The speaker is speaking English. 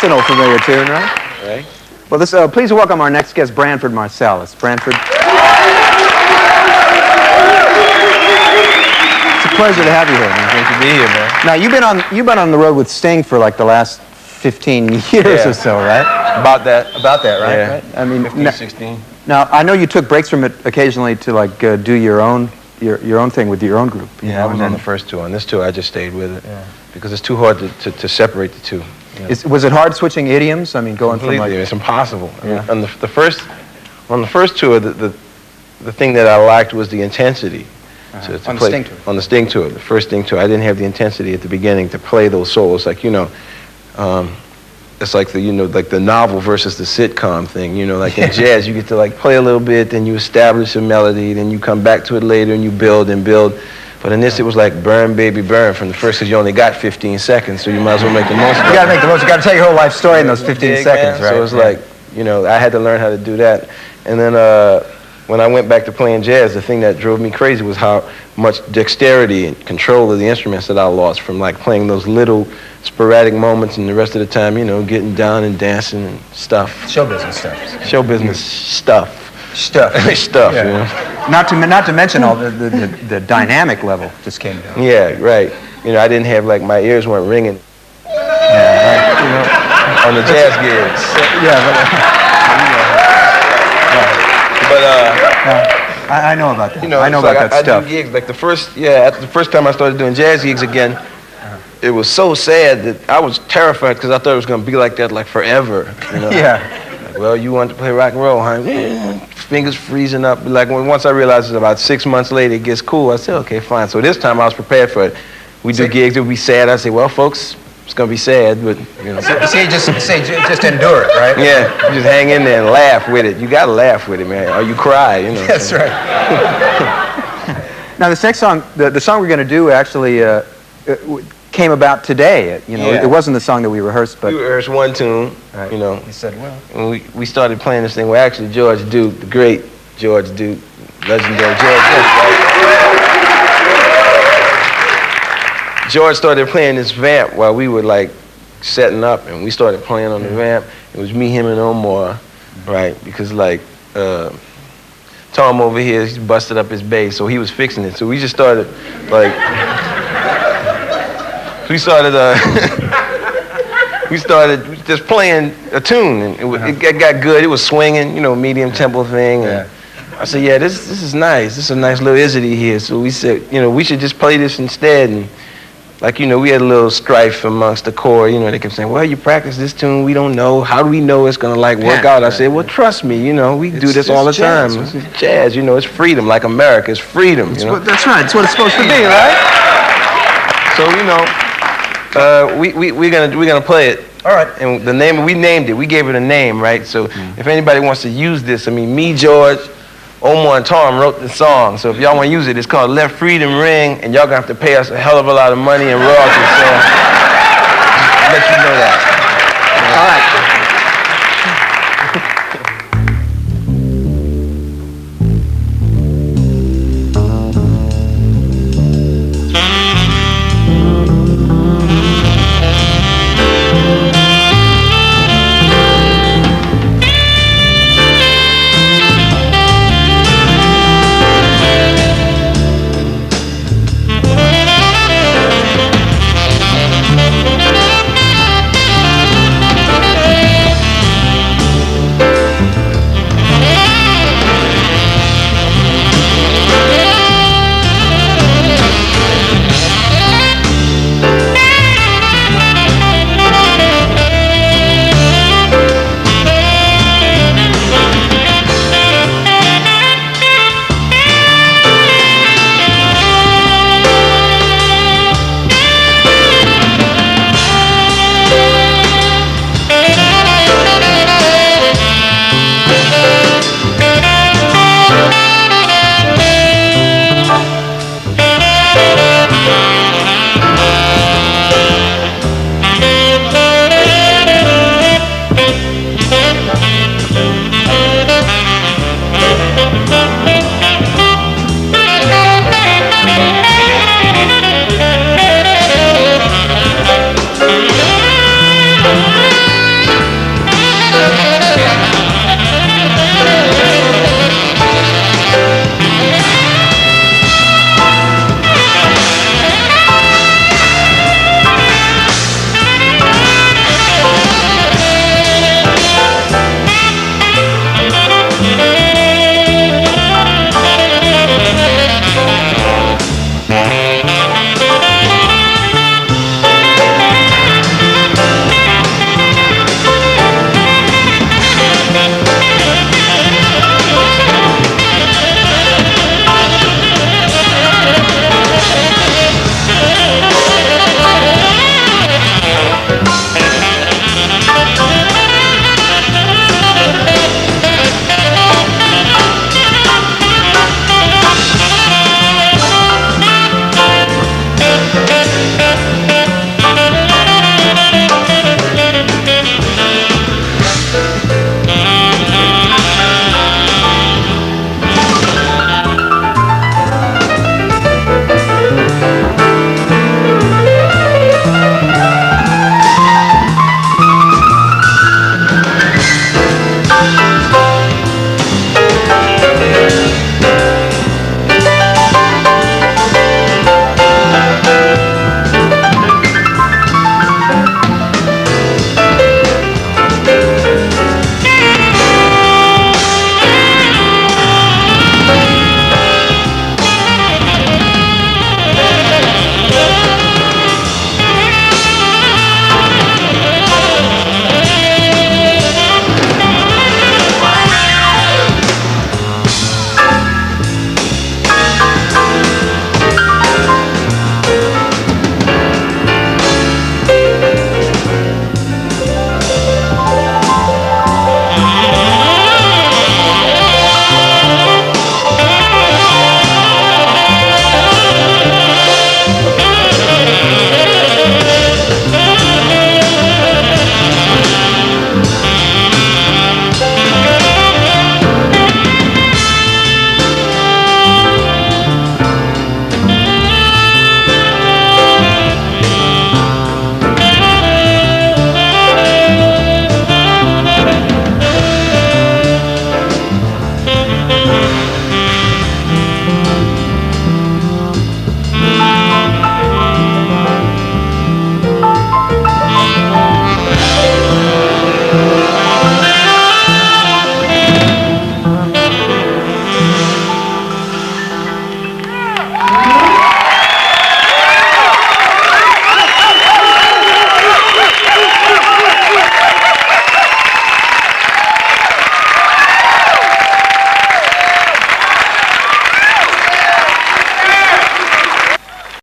an old familiar tune, right? Right. Well, please welcome our next guest, Branford Marsalis. Branford. It's a pleasure to have you here, man. Great to be here, man. Now, you've been on the road with Sting for like the last 15 years or so, right? About that, right? Yeah. Right? I mean, 15, 16. Now, I know you took breaks from it occasionally to like do your own thing with your own group. Yeah, I was on the first tour. On this tour, I just stayed with it because it's too hard to separate the two. You know? Was it hard switching idioms? I mean, going from like... It's impossible. Yeah. I mean, on the first tour, the thing that I liked was the intensity. To on play, the Sting tour? On the Sting tour, the first Sting tour, I didn't have the intensity at the beginning to play those solos. Like, you know, it's like the novel versus the sitcom thing. You know, like in jazz, you get to like play a little bit, then you establish a melody, then you come back to it later and you build and build. But in this, it was like burn, baby, burn from the first, because you only got 15 seconds, so you might as well make the most of it. You gotta make the most. You gotta tell your whole life story in those 15 seconds, right? So it's like, you know, I had to learn how to do that. And then when I went back to playing jazz, the thing that drove me crazy was how much dexterity and control of the instruments that I lost from like playing those little sporadic moments, and the rest of the time, you know, getting down and dancing and stuff. Show business stuff. Show business stuff. Stuff, yeah. You know? Not to mention all the dynamic level just came down. Yeah, right. You know, I didn't have like my ears weren't ringing. Yeah, right. You know, on the jazz gigs. I know about that. You know, I know about like that stuff. I do gigs like the first time I started doing jazz gigs again. It was so sad that I was terrified because I thought it was going to be like that like forever. You know? Yeah. Like, well, you want to play rock and roll, huh? Fingers freezing up. Like once I realized it about 6 months later, it gets cool. I said, okay, fine. So this time I was prepared for it. We do gigs, it would be sad. I say, well, folks, it's going to be sad, but you know. So just endure it, right? Yeah, you just hang in there and laugh with it. You got to laugh with it, man, or you cry, you know. That's right. Now, this next song, the song we're going to do actually came about today. You know, it wasn't the song that we rehearsed, but... We rehearsed one tune, right. You know. We said, well... And we started playing this thing. Well, actually, George Duke, the great George Duke, legendary George Duke, right? George started playing this vamp while we were like setting up, and we started playing on the vamp. It was me, him, and Omar, right? Because like Tom over here, he busted up his bass, so he was fixing it. So we just started like we started just playing a tune, and it got good. It was swinging, you know, medium tempo thing. And I said, yeah, this is nice. This is a nice little izzity here. So we said, you know, we should just play this instead. And like, you know, we had a little strife amongst the core. You know, they kept saying, well, you practice this tune, we don't know. How do we know it's gonna like work out? I said, well, trust me, you know, we do this all the time. It's jazz, you know, it's freedom, like America, it's freedom. You know? That's right. It's what it's supposed to be, right? So you know, we're gonna play it. All right. And the name, we named it. We gave it a name, right? So if anybody wants to use this, I mean, me, George, Omar, and Tom wrote the song. So if y'all want to use it, it's called Let Freedom Ring, and y'all gonna have to pay us a hell of a lot of money and royalties. So let you know that.